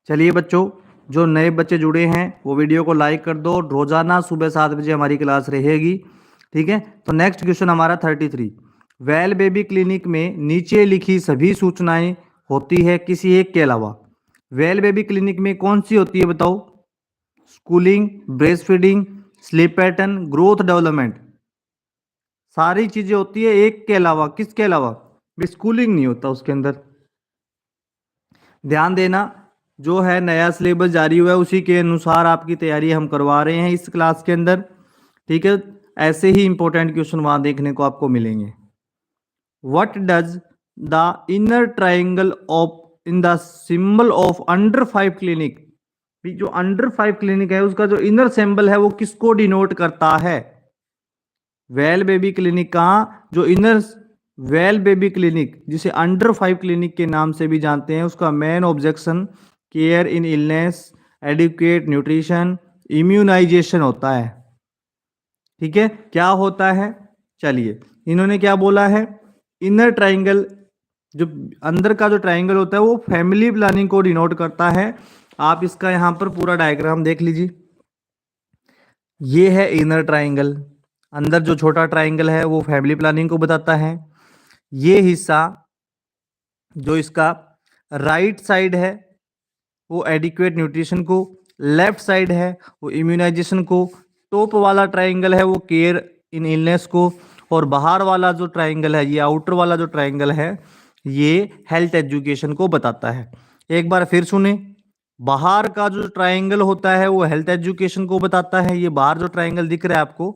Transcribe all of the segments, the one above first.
चलिए बच्चों, जो नए बच्चे जुड़े हैं वो वीडियो को लाइक कर दो। रोजाना सुबह 7 बजे हमारी क्लास रहेगी, ठीक है। तो नेक्स्ट क्वेश्चन हमारा 33। वेल बेबी क्लिनिक में नीचे लिखी सभी सूचनाएं होती है किसी एक के अलावा। वेल बेबी क्लिनिक में कौन सी होती है बताओ? Schooling, breast feeding, sleep pattern, growth development. सारी चीजें होती है एक के अलावा। किसके अलावा? स्कूलिंग नहीं होता उसके अंदर। ध्यान देना, जो है नया सिलेबस जारी हुआ है उसी के अनुसार आपकी तैयारी हम करवा रहे हैं इस क्लास के अंदर, ठीक है। ऐसे ही इंपॉर्टेंट क्वेश्चन वहां देखने को आपको मिलेंगे। What does the inner triangle of in the symbol of under 5 clinic. जो अंडर 5 क्लिनिक है उसका जो इनर सिंबल है वो किसको डिनोट करता है? वेल बेबी क्लिनिक का जो इनर वेल बेबी क्लिनिक, जिसे अंडर 5 क्लिनिक के नाम से भी जानते हैं, उसका main objection care in illness, adequate nutrition, immunisation होता है, ठीक है। क्या होता है? चलिए, इन्होंने क्या बोला है? इनर ट्राइंगल, जो अंदर का जो ट्राइंगल होता है वो फैमिली प्लानिंग को डिनोट करता है। आप इसका यहां पर पूरा डायग्राम देख लीजिए। ये है इनर ट्राइंगल। अंदर जो छोटा ट्राइंगल है वो फैमिली प्लानिंग को बताता है। ये हिस्सा जो इसका राइट साइड है वो एडिक्वेट न्यूट्रिशन को, लेफ्ट साइड है वो इम्यूनाइजेशन को, टॉप वाला ट्राइंगल है वो केयर इन इलनेस को, और बाहर वाला जो ट्राइंगल है, ये आउटर वाला जो ट्राइंगल है, ये हेल्थ एजुकेशन को बताता है। एक बार फिर सुने, बाहर का जो ट्राइंगल होता है वो हेल्थ एजुकेशन को बताता है, ये बाहर जो ट्राइंगल दिख रहा है आपको,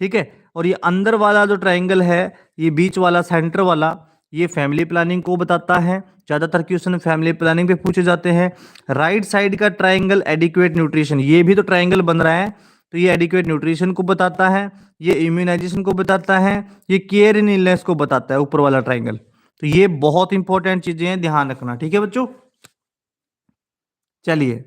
ठीक है। और ये अंदर वाला जो ट्राइंगल है, ये बीच वाला सेंटर वाला, ये फैमिली प्लानिंग को बताता है। ज्यादातर क्वेश्चन फैमिली प्लानिंग पे पूछे जाते हैं। राइट साइड का ट्राइंगल एडिक्वेट न्यूट्रिशन, ये भी तो ट्राइंगल बन रहा है, तो ये एडिक्वेट न्यूट्रिशन को बताता है, ये इम्यूनाइजेशन को बताता है, ये केयर इन इलनेस को बताता है, ऊपर वाला ट्राइंगल। तो ये बहुत इंपॉर्टेंट चीजें हैं, ध्यान रखना, ठीक है बच्चों। चलिए,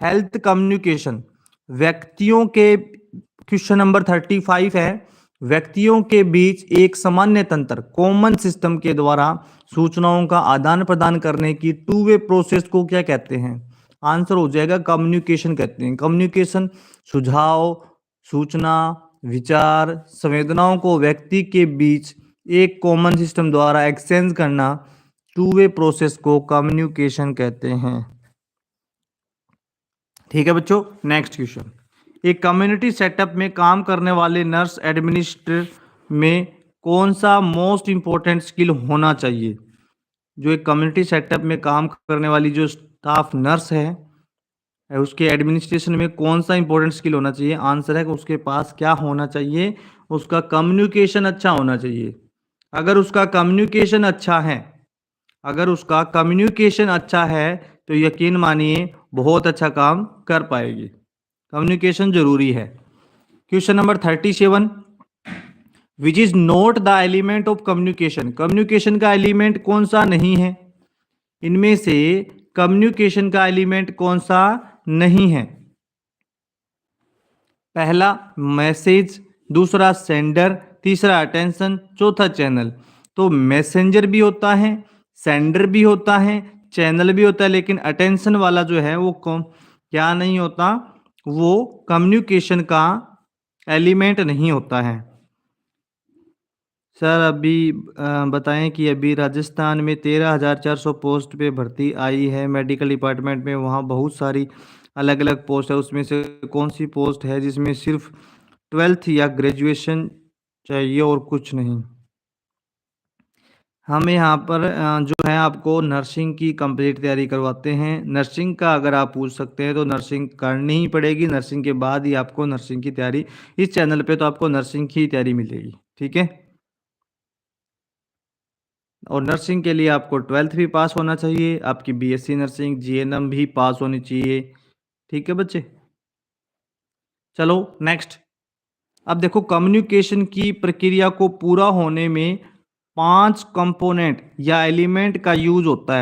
हेल्थ कम्युनिकेशन व्यक्तियों के, क्वेश्चन नंबर 35 है। व्यक्तियों के बीच एक सामान्य तंत्र, कॉमन सिस्टम के द्वारा सूचनाओं का आदान प्रदान करने की टू वे प्रोसेस को क्या कहते हैं? आंसर हो जाएगा कम्युनिकेशन कहते हैं। कम्युनिकेशन सुझाव, सूचना, विचार, संवेदनाओं को व्यक्ति के बीच एक कॉमन सिस्टम द्वारा एक्सचेंज करना, टू वे प्रोसेस को कम्युनिकेशन कहते हैं, ठीक है बच्चों। नेक्स्ट क्वेश्चन, एक कम्युनिटी सेटअप में काम करने वाले नर्स एडमिनिस्ट्रेटर में कौन सा मोस्ट इंपॉर्टेंट स्किल होना चाहिए? जो एक कम्युनिटी सेटअप में काम करने वाली जो स्टाफ नर्स है, उसके एडमिनिस्ट्रेशन में कौन सा इंपॉर्टेंट स्किल होना चाहिए? आंसर है कि उसके पास क्या होना चाहिए? उसका कम्युनिकेशन अच्छा होना चाहिए। अगर उसका कम्युनिकेशन अच्छा है, अगर उसका कम्युनिकेशन अच्छा है तो यकीन मानिए बहुत अच्छा काम कर पाएगी। कम्युनिकेशन जरूरी है। Question number 37, which is not the element of communication. Communication का एलिमेंट कौन सा नहीं है? इनमें से कम्युनिकेशन का एलिमेंट कौन सा नहीं है? पहला मैसेज, दूसरा सेंडर, तीसरा अटेंशन, चौथा चैनल। तो मैसेंजर भी होता है, सेंडर भी होता है, चैनल भी होता है, लेकिन अटेंशन वाला जो है वो क्या नहीं होता? वो कम्युनिकेशन का एलिमेंट नहीं होता है। सर अभी बताएं कि अभी राजस्थान में 13,400 पोस्ट पे भर्ती आई है मेडिकल डिपार्टमेंट में। वहाँ बहुत सारी अलग अलग पोस्ट है, उसमें से कौन सी पोस्ट है जिसमें सिर्फ 12th या ग्रेजुएशन चाहिए और कुछ नहीं? हम यहाँ पर जो है आपको नर्सिंग की कंप्लीट तैयारी करवाते हैं। नर्सिंग का अगर आप पूछ सकते हैं तो नर्सिंग करनी ही पड़ेगी, नर्सिंग के बाद ही आपको नर्सिंग की तैयारी, इस चैनल पे तो आपको नर्सिंग की तैयारी मिलेगी, ठीक है। और नर्सिंग के लिए आपको 12th भी पास होना चाहिए, आपकी बीएससी नर्सिंग जीएनएम भी पास होनी चाहिए, ठीक है बच्चे। चलो नेक्स्ट, अब देखो कम्युनिकेशन की प्रक्रिया को पूरा होने में 5 कंपोनेंट या एलिमेंट का यूज होता है।